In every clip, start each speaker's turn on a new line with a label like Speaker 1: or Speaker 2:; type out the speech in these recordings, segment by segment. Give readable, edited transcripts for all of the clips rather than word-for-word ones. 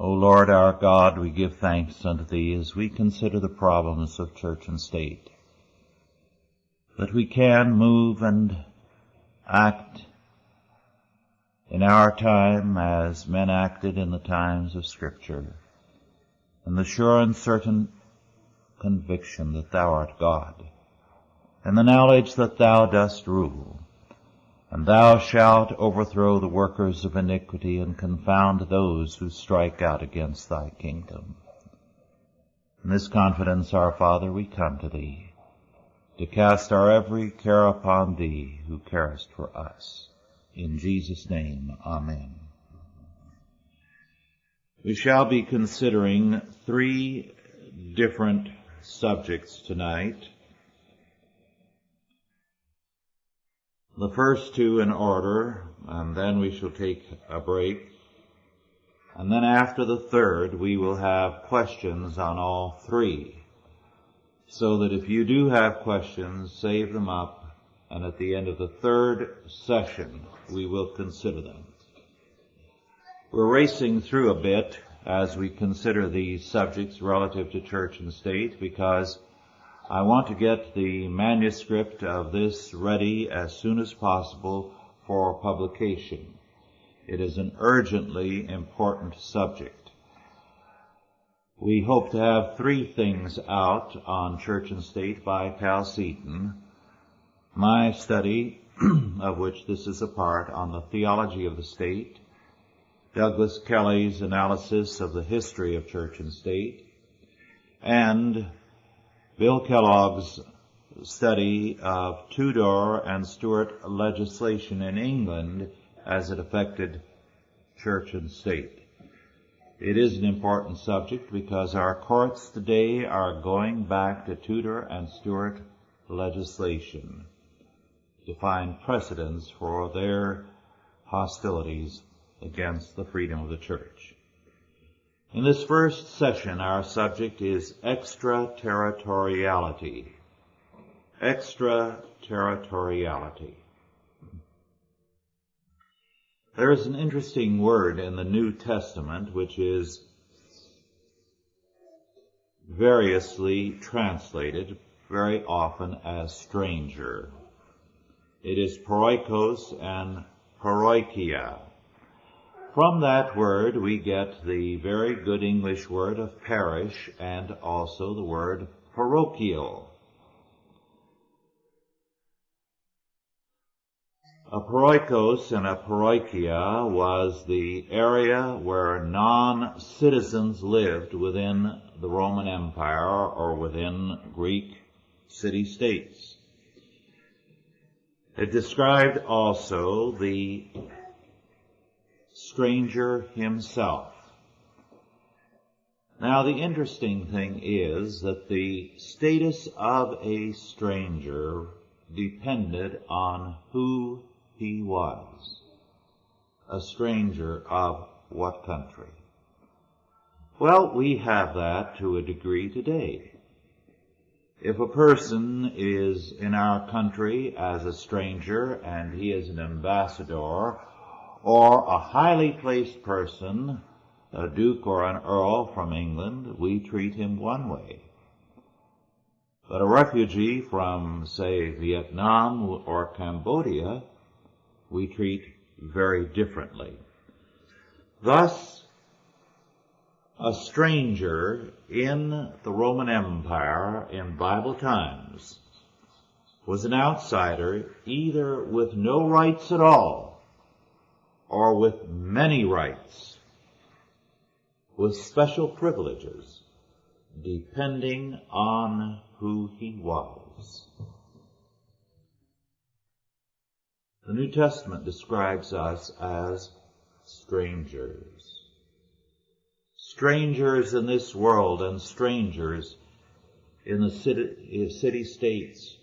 Speaker 1: O Lord our God, we give thanks unto Thee as we consider the problems of church and state, that we can move and act in our time as men acted in the times of Scripture, in the sure and certain conviction that Thou art God, and the knowledge that Thou dost rule, and Thou shalt overthrow the workers of iniquity and confound those who strike out against Thy kingdom. In this confidence, our Father, we come to Thee, to cast our every care upon Thee who carest for us. In Jesus' name, Amen. We shall be considering 3 different subjects tonight. The first 2 in order, and then we shall take a break. And then after the third, we will have questions on all 3. So that if you do have questions, save them up, and at the end of the third session, we will consider them. We're racing through a bit as we consider these subjects relative to church and state, because I want to get the manuscript of this ready as soon as possible for publication. It is an urgently important subject. We hope to have 3 things out on church and state by Chalcedon. My study, of which this is a part, on the theology of the state, Douglas Kelly's analysis of the history of church and state, and Bill Kellogg's study of Tudor and Stuart legislation in England as it affected church and state. It is an important subject because our courts today are going back to Tudor and Stuart legislation to find precedents for their hostilities against the freedom of the church. In this first session, our subject is extraterritoriality. Extraterritoriality. There is an interesting word in the New Testament which is variously translated very often as stranger. It is paroikos and paroikia. From that word we get the very good English word of parish and also the word parochial. A paroikos and a paroikia was the area where non-citizens lived within the Roman Empire or within Greek city-states. It described also the stranger himself. Now, the interesting thing is that the status of a stranger depended on who he was. A stranger of what country? Well, we have that to a degree today. If a person is in our country as a stranger and he is an ambassador or a highly placed person, a duke or an earl from England, we treat him one way. But a refugee from, say, Vietnam or Cambodia, we treat very differently. Thus, a stranger in the Roman Empire in Bible times was an outsider either with no rights at all or with many rights, with special privileges, depending on who he was. The New Testament describes us as strangers. Strangers in this world and strangers in the city-states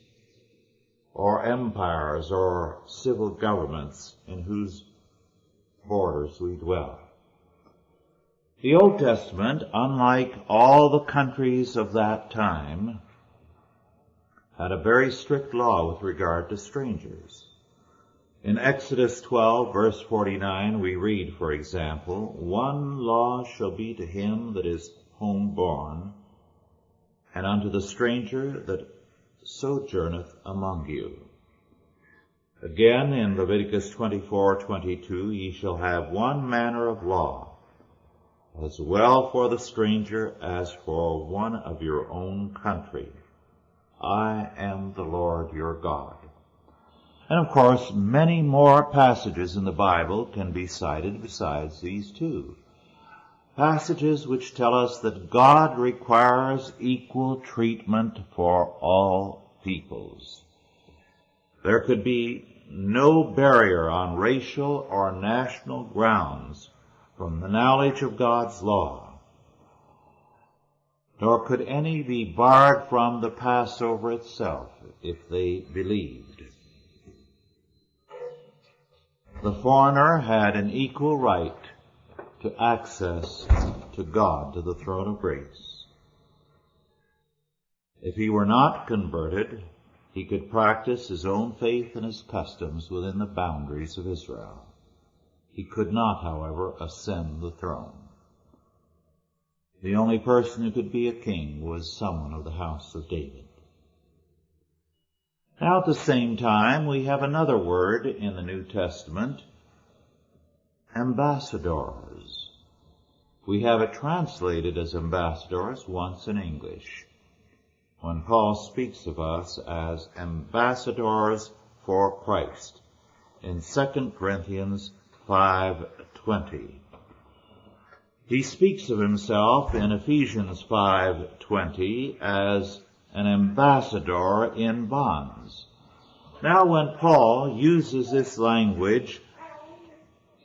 Speaker 1: or empires or civil governments in whose borders we dwell. The Old Testament, unlike all the countries of that time, had a very strict law with regard to strangers. In Exodus 12, verse 49, we read, for example, "One law shall be to him that is homeborn, and unto the stranger that sojourneth among you." Again, in Leviticus 24:22, "Ye shall have one manner of law, as well for the stranger as for one of your own country. I am the Lord your God." And of course, many more passages in the Bible can be cited besides these two. Passages which tell us that God requires equal treatment for all peoples. There could be no barrier on racial or national grounds from the knowledge of God's law, nor could any be barred from the Passover itself if they believed. The foreigner had an equal right to access to God, to the throne of grace. If he were not converted, he could practice his own faith and his customs within the boundaries of Israel. He could not, however, ascend the throne. The only person who could be a king was someone of the house of David. Now, at the same time, we have another word in the New Testament, ambassadors. We have it translated as ambassadors once in English, when Paul speaks of us as ambassadors for Christ in 2 Corinthians 5:20. He speaks of himself in Ephesians 5:20 as an ambassador in bonds. Now, when Paul uses this language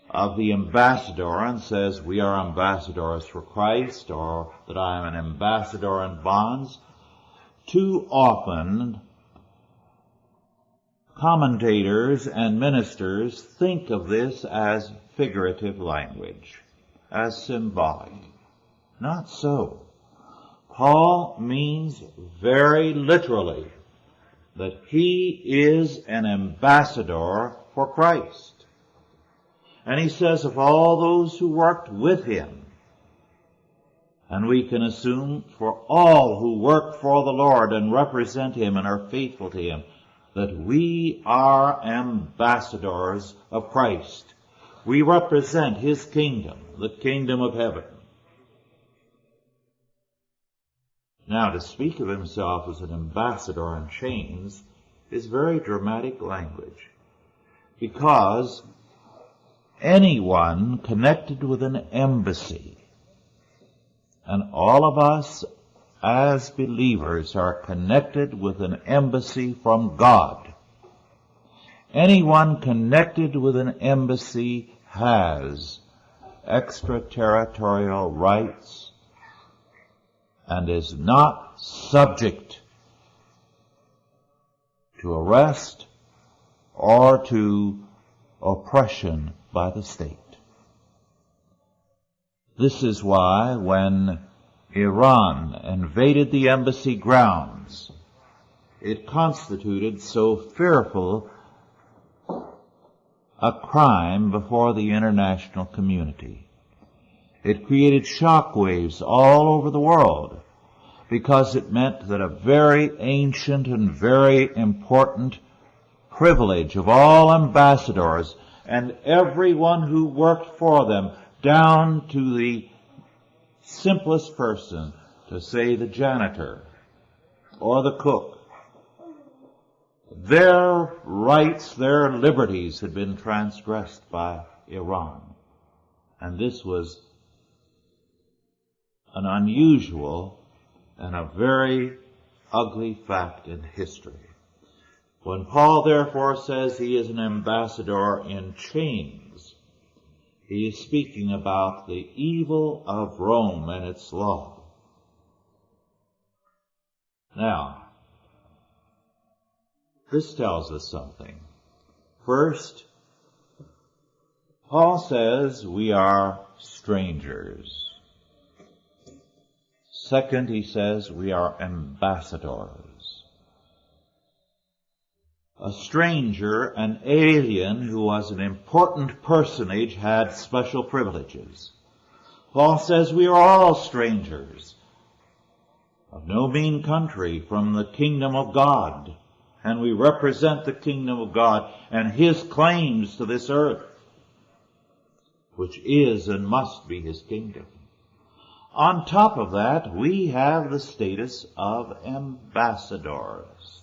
Speaker 1: of the ambassador and says we are ambassadors for Christ, or that I am an ambassador in bonds, too often commentators and ministers think of this as figurative language, as symbolic. Not so. Paul means very literally that he is an ambassador for Christ. And he says of all those who worked with him, and we can assume for all who work for the Lord and represent him and are faithful to him, that we are ambassadors of Christ. We represent his kingdom, the kingdom of heaven. Now, to speak of himself as an ambassador in chains is very dramatic language, because anyone connected with an embassy, and all of us as believers are connected with an embassy from God. Anyone connected with an embassy has extraterritorial rights and is not subject to arrest or to oppression by the state. This is why when Iran invaded the embassy grounds, it constituted so fearful a crime before the international community. It created shockwaves all over the world because it meant that a very ancient and very important privilege of all ambassadors and everyone who worked for them, down to the simplest person, to say the janitor or the cook, their rights, their liberties had been transgressed by Iran. And this was an unusual and a very ugly fact in history. When Paul therefore says he is an ambassador in chains, he is speaking about the evil of Rome and its law. Now, this tells us something. First, Paul says we are strangers. Second, he says we are ambassadors. a stranger, an alien who was an important personage had special privileges. Paul says we are all strangers of no mean country from the kingdom of God, and we represent the kingdom of God and His claims to this earth, which is and must be His kingdom. On top of that, we have the status of ambassadors.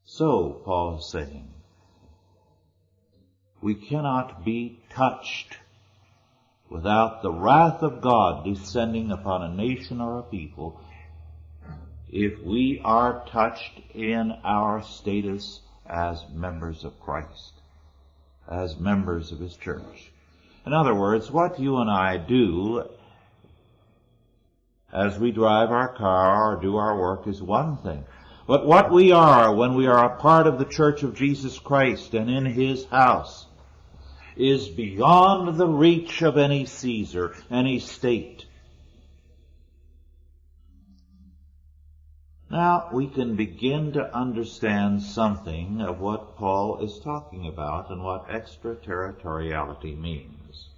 Speaker 1: So, Paul is saying, we cannot be touched without the wrath of God descending upon a nation or a people if we are touched in our status as members of Christ, as members of His church. In other words, what you and I do as we drive our car or do our work is one thing. But what we are when we are a part of the Church of Jesus Christ and in His house is beyond the reach of any Caesar, any state. Now we can begin to understand something of what Paul is talking about and what extraterritoriality means.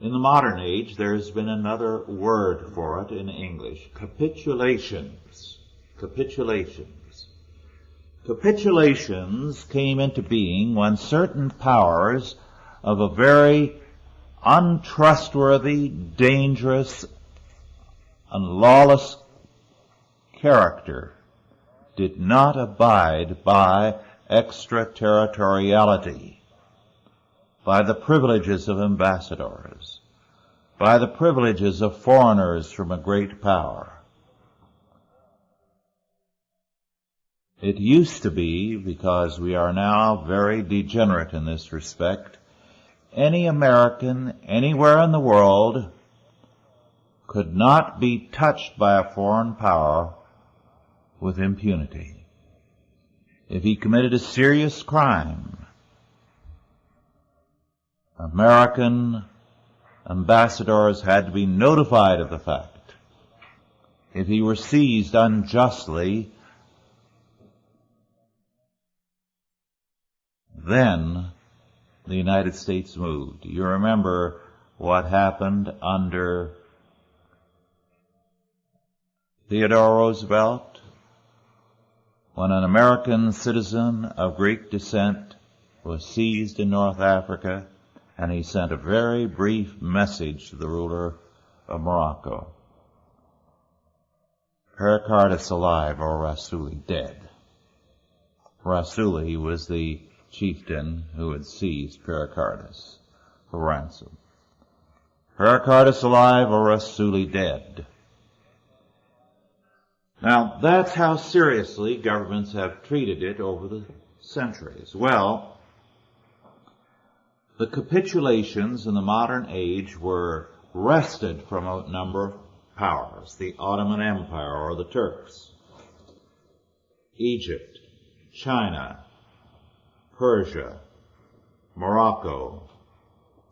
Speaker 1: In the modern age, there has been another word for it in English, capitulations. Capitulations. Capitulations came into being when certain powers of a very untrustworthy, dangerous, and lawless character did not abide by extraterritoriality, by the privileges of ambassadors, by the privileges of foreigners from a great power. It used to be, because we are now very degenerate in this respect, any American anywhere in the world could not be touched by a foreign power with impunity. If he committed a serious crime, American ambassadors had to be notified of the fact. If he were seized unjustly, then the United States moved. You remember what happened under Theodore Roosevelt, when an American citizen of Greek descent was seized in North Africa, and he sent a very brief message to the ruler of Morocco. Pericardus alive or Rasooli dead. Rasooli was the chieftain who had seized Pericardus for ransom. Pericardus alive or Rasooli dead. Now, that's how seriously governments have treated it over the centuries. Well, the capitulations in the modern age were wrested from a number of powers, the Ottoman Empire or the Turks, Egypt, China, Persia, Morocco,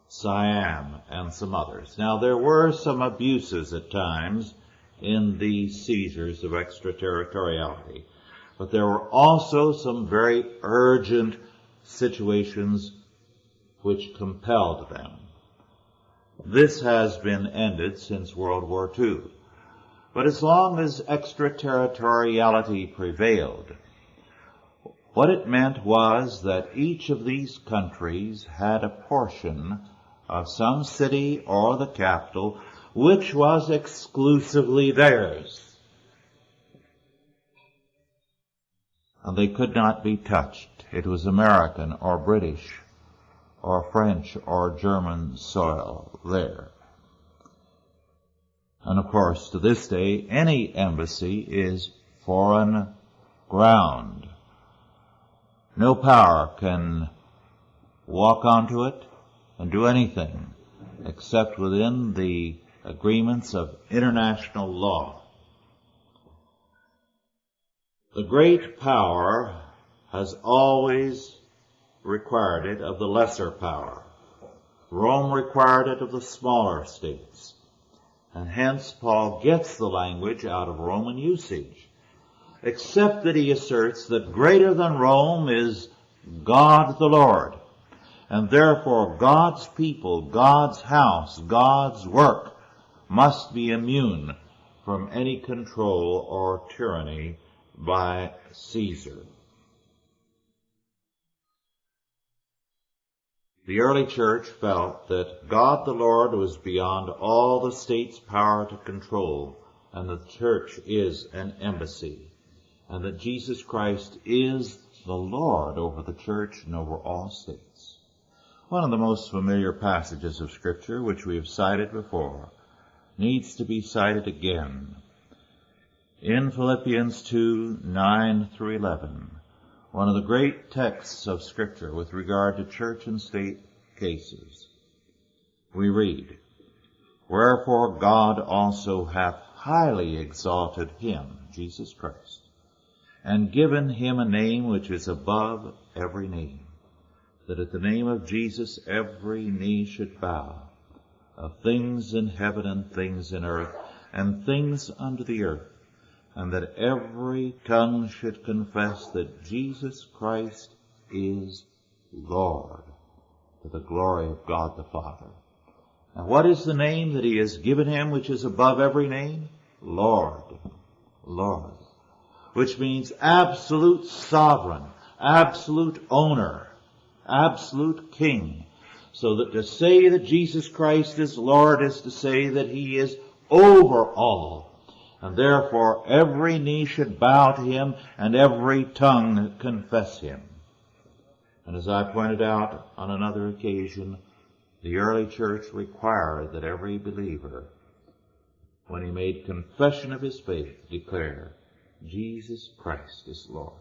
Speaker 1: Siam, and some others. Now, there were some abuses at times in the seizures of extraterritoriality, but there were also some very urgent situations which compelled them. This has been ended since World War II. But as long as extraterritoriality prevailed, what it meant was that each of these countries had a portion of some city or the capital which was exclusively theirs. And they could not be touched. It was American or British or French or German soil there. And of course, to this day, any embassy is foreign ground. No power can walk onto it and do anything except within the agreements of international law. The great power has always required it of the lesser power. Rome required it of the smaller states. And hence Paul gets the language out of Roman usage. except that he asserts that greater than Rome is God the Lord, and therefore God's people, God's house, God's work must be immune from any control or tyranny by Caesar. The early church felt that God the Lord was beyond all the state's power to control, and the church is an embassy, and that Jesus Christ is the Lord over the church and over all states. One of the most familiar passages of Scripture, which we have cited before, needs to be cited again. In Philippians 2, 9 through 11, one of the great texts of Scripture with regard to church and state cases, we read, "Wherefore God also hath highly exalted him," Jesus Christ, "and given him a name which is above every name, that at the name of Jesus every knee should bow, of things in heaven and things in earth and things under the earth, and that every tongue should confess that Jesus Christ is Lord, to the glory of God the Father." And what is the name that he has given him which is above every name? Lord. Lord. Which means absolute sovereign, absolute owner, absolute king. So that to say that Jesus Christ is Lord is to say that he is over all. And therefore every knee should bow to him and every tongue confess him. And as I pointed out on another occasion, the early church required that every believer, when he made confession of his faith, declare, Jesus Christ is Lord.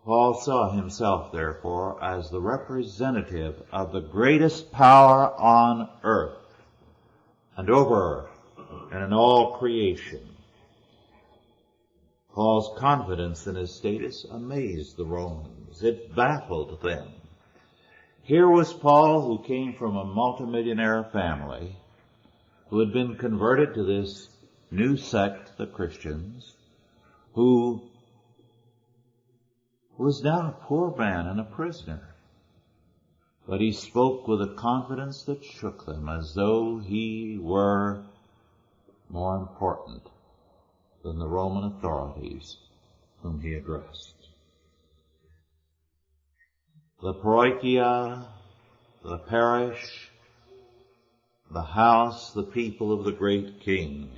Speaker 1: Paul saw himself, therefore, as the representative of the greatest power on earth and over earth and in all creation. Paul's confidence in his status amazed the Romans. It baffled them. Here was Paul, who came from a multimillionaire family, who had been converted to this new sect, the Christians, who was now a poor man and a prisoner. But he spoke with a confidence that shook them, as though he were more important than the Roman authorities whom he addressed. The parochia, the parish, the house, the people of the great king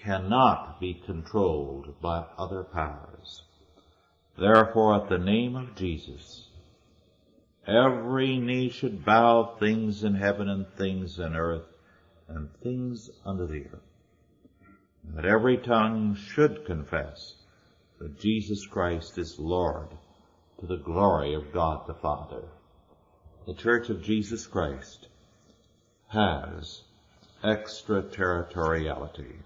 Speaker 1: cannot be controlled by other powers. Therefore, at the name of Jesus, every knee should bow, things in heaven and things in earth and things under the earth, and that every tongue should confess that Jesus Christ is Lord, to the glory of God the Father. The Church of Jesus Christ has extraterritoriality.